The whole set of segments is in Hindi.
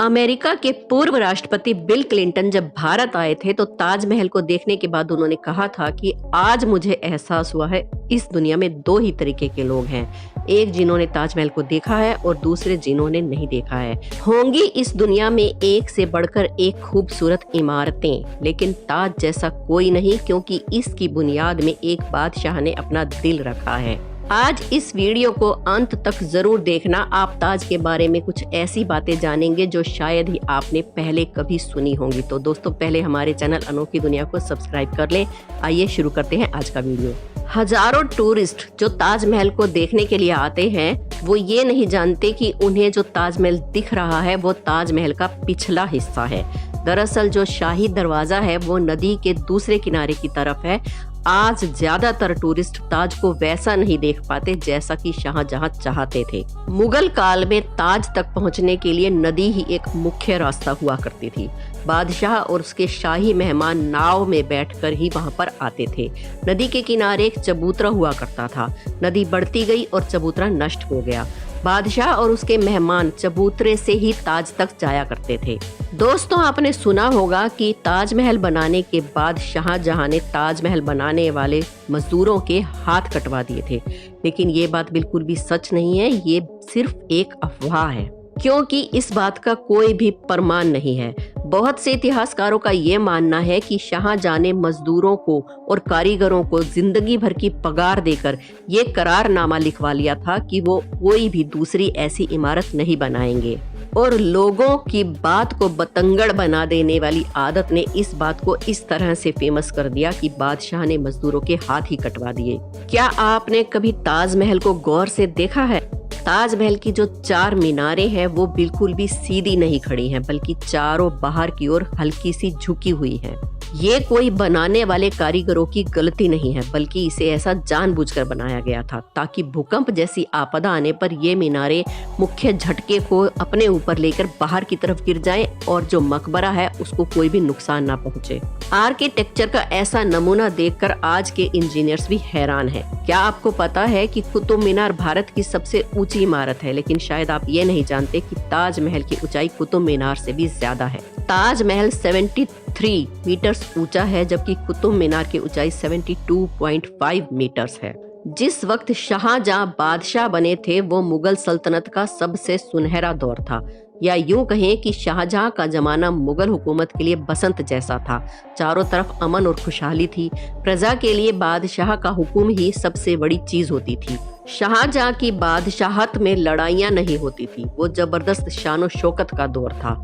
अमेरिका के पूर्व राष्ट्रपति बिल क्लिंटन जब भारत आए थे तो ताजमहल को देखने के बाद उन्होंने कहा था कि आज मुझे एहसास हुआ है इस दुनिया में दो ही तरीके के लोग हैं, एक जिन्होंने ताजमहल को देखा है और दूसरे जिन्होंने नहीं देखा है। होंगी इस दुनिया में एक से बढ़कर एक खूबसूरत इमारतें, लेकिन ताज जैसा कोई नहीं, क्योंकि इसकी बुनियाद में एक बादशाह ने अपना दिल रखा है। आज इस वीडियो को अंत तक जरूर देखना। आप ताज के बारे में कुछ ऐसी बातें जानेंगे जो शायद ही आपने पहले कभी सुनी होंगी। तो दोस्तों, पहले हमारे चैनल अनोखी दुनिया को सब्सक्राइब कर लें। आइए शुरू करते हैं आज का वीडियो। हजारों टूरिस्ट जो ताजमहल को देखने के लिए आते हैं वो ये नहीं जानते कि उन्हें जो ताजमहल दिख रहा है वो ताजमहल का पिछला हिस्सा है। दरअसल जो शाही दरवाजा है वो नदी के दूसरे किनारे की तरफ है। आज ज्यादातर टूरिस्ट ताज को वैसा नहीं देख पाते जैसा कि शाहजहां चाहते थे। मुगल काल में ताज तक पहुंचने के लिए नदी ही एक मुख्य रास्ता हुआ करती थी। बादशाह और उसके शाही मेहमान नाव में बैठकर ही वहां पर आते थे। नदी के किनारे एक चबूतरा हुआ करता था। नदी बढ़ती गई और चबूतरा नष्ट हो गया। बादशाह और उसके मेहमान चबूतरे से ही ताज तक जाया करते थे। दोस्तों, आपने सुना होगा कि ताजमहल बनाने के बाद शाहजहां ने ताजमहल बनाने वाले मजदूरों के हाथ कटवा दिए थे, लेकिन ये बात बिल्कुल भी सच नहीं है। ये सिर्फ एक अफवाह है, क्योंकि इस बात का कोई भी प्रमाण नहीं है। बहुत से इतिहासकारों का ये मानना है कि शाहजहां ने मजदूरों को और कारीगरों को जिंदगी भर की पगार देकर ये करारनामा लिखवा लिया था कि वो कोई भी दूसरी ऐसी इमारत नहीं बनाएंगे, और लोगों की बात को बतंगड़ बना देने वाली आदत ने इस बात को इस तरह से फेमस कर दिया कि बादशाह ने मजदूरों के हाथ ही कटवा दिए। क्या आपने कभी ताजमहल को गौर से देखा है? ताजमहल की जो 4 मीनारें हैं वो बिल्कुल भी सीधी नहीं खड़ी हैं, बल्कि चारों बाहर की ओर हल्की सी झुकी हुई हैं। ये कोई बनाने वाले कारीगरों की गलती नहीं है, बल्कि इसे ऐसा जानबूझकर बनाया गया था ताकि भूकंप जैसी आपदा आने पर ये मीनारें मुख्य झटके को अपने ऊपर लेकर बाहर की तरफ गिर जाएं और जो मकबरा है उसको कोई भी नुकसान ना पहुंचे। आर्किटेक्चर का ऐसा नमूना देखकर आज के इंजीनियर्स भी हैरान हैं। क्या आपको पता है कि कुतुब मीनार भारत की सबसे ऊंची इमारत है, लेकिन शायद आप ये नहीं जानते कि ताजमहल की ऊंचाई कुतुब मीनार से भी ज्यादा है। ताजमहल 73 मीटर्स ऊंचा है, जबकि कुतुब मीनार की ऊंचाई 72.5 मीटर्स है। जिस वक्त शाहजहां बादशाह बने थे वो मुगल सल्तनत का सबसे सुनहरा दौर था, या यूं कहें कि शाहजहां का जमाना मुगल हुकूमत के लिए बसंत जैसा था। चारों तरफ अमन और खुशहाली थी। प्रजा के लिए बादशाह का हुक्म ही सबसे बड़ी चीज होती थी। शाहजहां की बादशाहत में लड़ाइयां नहीं होती थी, वो जबरदस्त शानो शौकत का दौर था।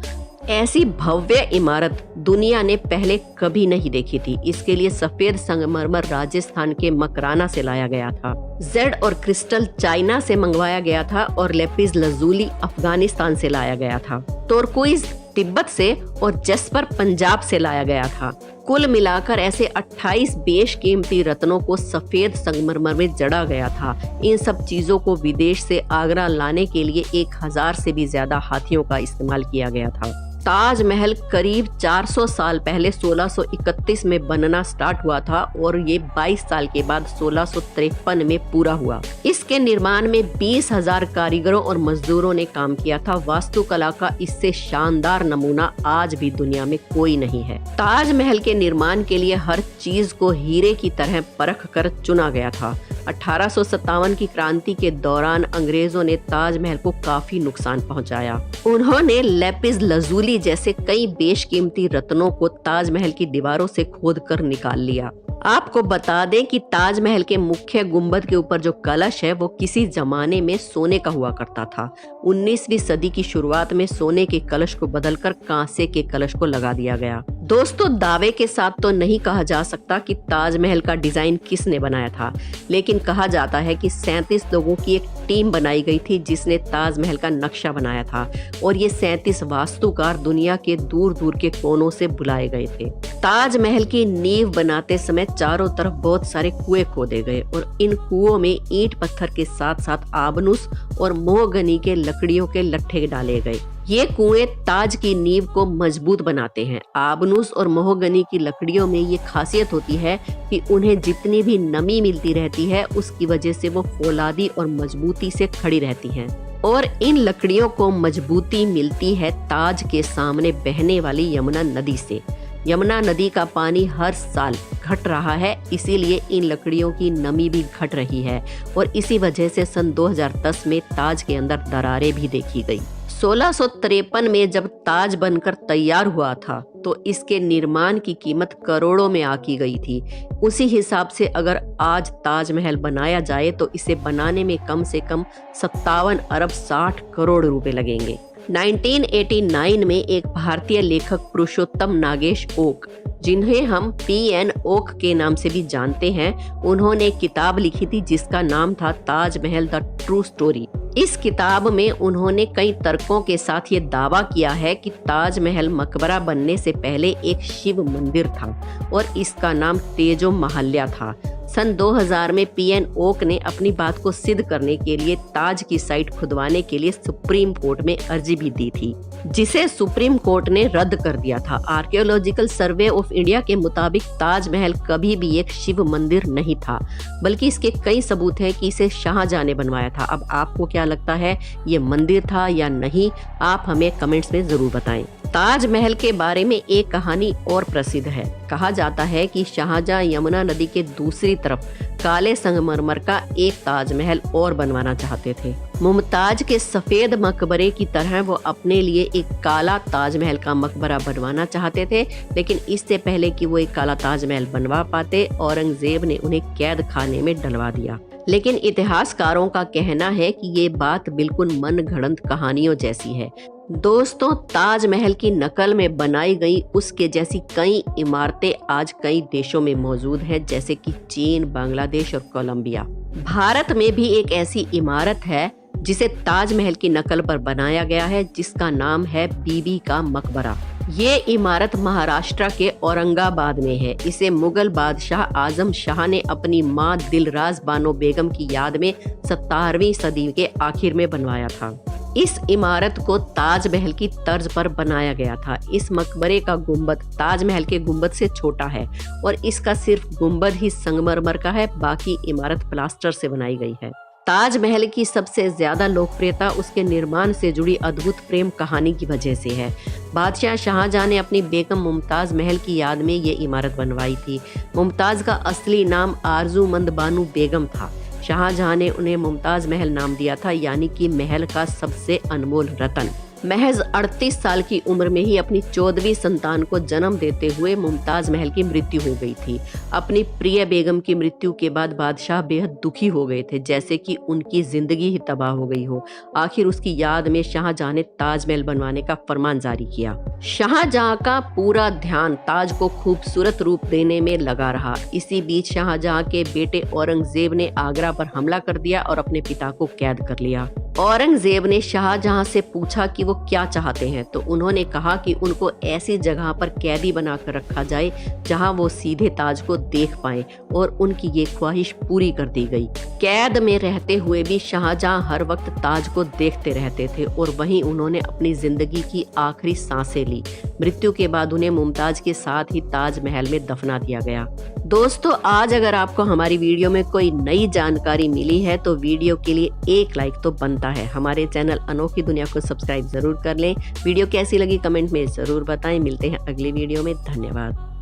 ऐसी भव्य इमारत दुनिया ने पहले कभी नहीं देखी थी। इसके लिए सफेद संगमरमर राजस्थान के मकराना से लाया गया था, जेड और क्रिस्टल चाइना से मंगवाया गया था, और लेपिस लजूली अफगानिस्तान से लाया गया था। तुर्कोइज तिब्बत से और जस्पर पंजाब से लाया गया था। कुल मिलाकर ऐसे 28 बेशकीमती रत्नों को सफेद संगमरमर में जड़ा गया था। इन सब चीजों को विदेश से आगरा लाने के लिए 1000 से भी ज्यादा हाथियों का इस्तेमाल किया गया था। ताजमहल करीब 400 साल पहले 1631 में बनना स्टार्ट हुआ था और ये 22 साल के बाद 1653 में पूरा हुआ। इसके निर्माण में 20,000 कारीगरों और मजदूरों ने काम किया था। वास्तुकला का इससे शानदार नमूना आज भी दुनिया में कोई नहीं है। ताजमहल के निर्माण के लिए हर चीज को हीरे की तरह परख कर चुना गया था। 1857 की क्रांति के दौरान अंग्रेजों ने ताजमहल को काफी नुकसान पहुंचाया। उन्होंने लेपिस लजूली जैसे कई बेशकीमती रत्नों को ताजमहल की दीवारों से खोदकर निकाल लिया। आपको बता दें कि ताजमहल के मुख्य गुंबद के ऊपर जो कलश है वो किसी जमाने में सोने का हुआ करता था। 19वीं सदी की शुरुआत में सोने के कलश को बदलकर कांसे के कलश को लगा दिया गया। दोस्तों, दावे के साथ तो नहीं कहा जा सकता कि ताजमहल का डिजाइन किसने बनाया था, लेकिन कहा जाता है कि 37 लोगों की एक टीम बनाई गई थी जिसने ताजमहल का नक्शा बनाया था, और ये 37 वास्तुकार दुनिया के दूर दूर के कोनों से बुलाए गए थे। ताजमहल की नींव बनाते समय चारों तरफ बहुत सारे कुएं खोदे गए, और इन कुओं में ईंट पत्थर के साथ साथ आबनूस और मोहगनी के लकड़ियों के लट्ठे डाले गए। ये कुएं ताज की नींव को मजबूत बनाते हैं। आबनूस और मोहगनी की लकड़ियों में ये खासियत होती है कि उन्हें जितनी भी नमी मिलती रहती है उसकी वजह से वो फौलादी और मजबूती से खड़ी रहती हैं। और इन लकड़ियों को मजबूती मिलती है ताज के सामने बहने वाली यमुना नदी से। यमुना नदी का पानी हर साल घट रहा है, इसीलिए इन लकड़ियों की नमी भी घट रही है और इसी वजह से सन 2010 में ताज के अंदर दरारें भी देखी गई। 1653 में जब ताज बनकर तैयार हुआ था तो इसके निर्माण की कीमत करोड़ों में आकी गई थी। उसी हिसाब से अगर आज ताजमहल बनाया जाए तो इसे बनाने में कम से कम 57 अरब 60 करोड़ रुपए लगेंगे। 1989 में एक भारतीय लेखक पुरुषोत्तम नागेश ओक, जिन्हें हम पीएन ओक के नाम से भी जानते हैं, उन्होंने एक किताब लिखी थी जिसका नाम था ताजमहल द ट्रू स्टोरी। इस किताब में उन्होंने कई तर्कों के साथ ये दावा किया है कि ताजमहल मकबरा बनने से पहले एक शिव मंदिर था और इसका नाम तेजो महल्या था। सन 2000 में पीएन ओक ने अपनी बात को सिद्ध करने के लिए ताज की साइट खुदवाने के लिए सुप्रीम कोर्ट में अर्जी भी दी थी, जिसे सुप्रीम कोर्ट ने रद्द कर दिया था। आर्कियोलॉजिकल सर्वे ऑफ इंडिया के मुताबिक ताजमहल कभी भी एक शिव मंदिर नहीं था, बल्कि इसके कई सबूत हैं कि इसे शाहजहां ने बनवाया था। अब आपको क्या लगता है, ये मंदिर था या नहीं? आप हमें कमेंट्स में जरूर बताएं। ताजमहल के बारे में एक कहानी और प्रसिद्ध है। कहा जाता है कि शाहजहां यमुना नदी के दूसरी तरफ काले संगमरमर का एक ताजमहल और बनवाना चाहते थे। मुमताज के सफेद मकबरे की तरह वो अपने लिए एक काला ताजमहल का मकबरा बनवाना चाहते थे, लेकिन इससे पहले कि वो एक काला ताजमहल बनवा पाते, औरंगजेब ने उन्हें कैद खाने में डलवा दिया। लेकिन इतिहासकारों का कहना है कि ये बात बिल्कुल मनगढ़ंत कहानियों जैसी है। दोस्तों, ताजमहल की नकल में बनाई गई उसके जैसी कई इमारतें आज कई देशों में मौजूद हैं, जैसे कि चीन, बांग्लादेश और कोलंबिया। भारत में भी एक ऐसी इमारत है जिसे ताजमहल की नकल पर बनाया गया है, जिसका नाम है बीबी का मकबरा। ये इमारत महाराष्ट्र के औरंगाबाद में है। इसे मुगल बादशाह आजम शाह ने अपनी मां दिलराज बानो बेगम की याद में 17वीं सदी के आखिर में बनवाया था। इस इमारत को ताजमहल की तर्ज पर बनाया गया था। इस मकबरे का गुंबद ताजमहल के गुंबद से छोटा है और इसका सिर्फ गुंबद ही संगमरमर का है, बाकी इमारत प्लास्टर से बनाई गई है। ताजमहल की सबसे ज्यादा लोकप्रियता उसके निर्माण से जुड़ी अद्भुत प्रेम कहानी की वजह से है। बादशाह शाहजहां ने अपनी बेगम मुमताज महल की याद में ये इमारत बनवाई थी। मुमताज का असली नाम आरजूमंद बानो बेगम था। शाहजहां ने उन्हें मुमताज महल नाम दिया था, यानी कि महल का सबसे अनमोल रतन। महज 38 साल की उम्र में ही अपनी 14वीं संतान को जन्म देते हुए मुमताज महल की मृत्यु हो गई थी। अपनी प्रिय बेगम की मृत्यु के बाद बादशाह बेहद दुखी हो गए थे, जैसे कि उनकी जिंदगी ही तबाह हो गई हो। आखिर उसकी याद में शाहजहां ने ताजमहल बनवाने का फरमान जारी किया। शाहजहां का पूरा ध्यान ताज को खूबसूरत रूप देने में लगा रहा। इसी बीच शाहजहां के बेटे औरंगजेब ने आगरा पर हमला कर दिया और अपने पिता को कैद कर लिया। औरंगजेब ने शाहजहां से पूछा कि वो क्या चाहते हैं, तो उन्होंने कहा कि उनको ऐसी जगह पर कैदी बनाकर रखा जाए जहां वो सीधे ताज को देख पाएं, और उनकी ये ख्वाहिश पूरी कर दी गई। कैद में रहते हुए भी शाहजहां हर वक्त ताज को देखते रहते थे और वहीं उन्होंने अपनी जिंदगी की आखिरी सांसें ली। मृत्यु के बाद उन्हें मुमताज के साथ ही ताजमहल में दफना दिया गया। दोस्तों, आज अगर आपको हमारी वीडियो में कोई नई जानकारी मिली है तो वीडियो के लिए एक लाइक तो बनता है। हमारे चैनल अनोखी दुनिया को सब्सक्राइब जरूर कर लें। वीडियो कैसी लगी कमेंट में जरूर बताएं। मिलते हैं अगली वीडियो में। धन्यवाद।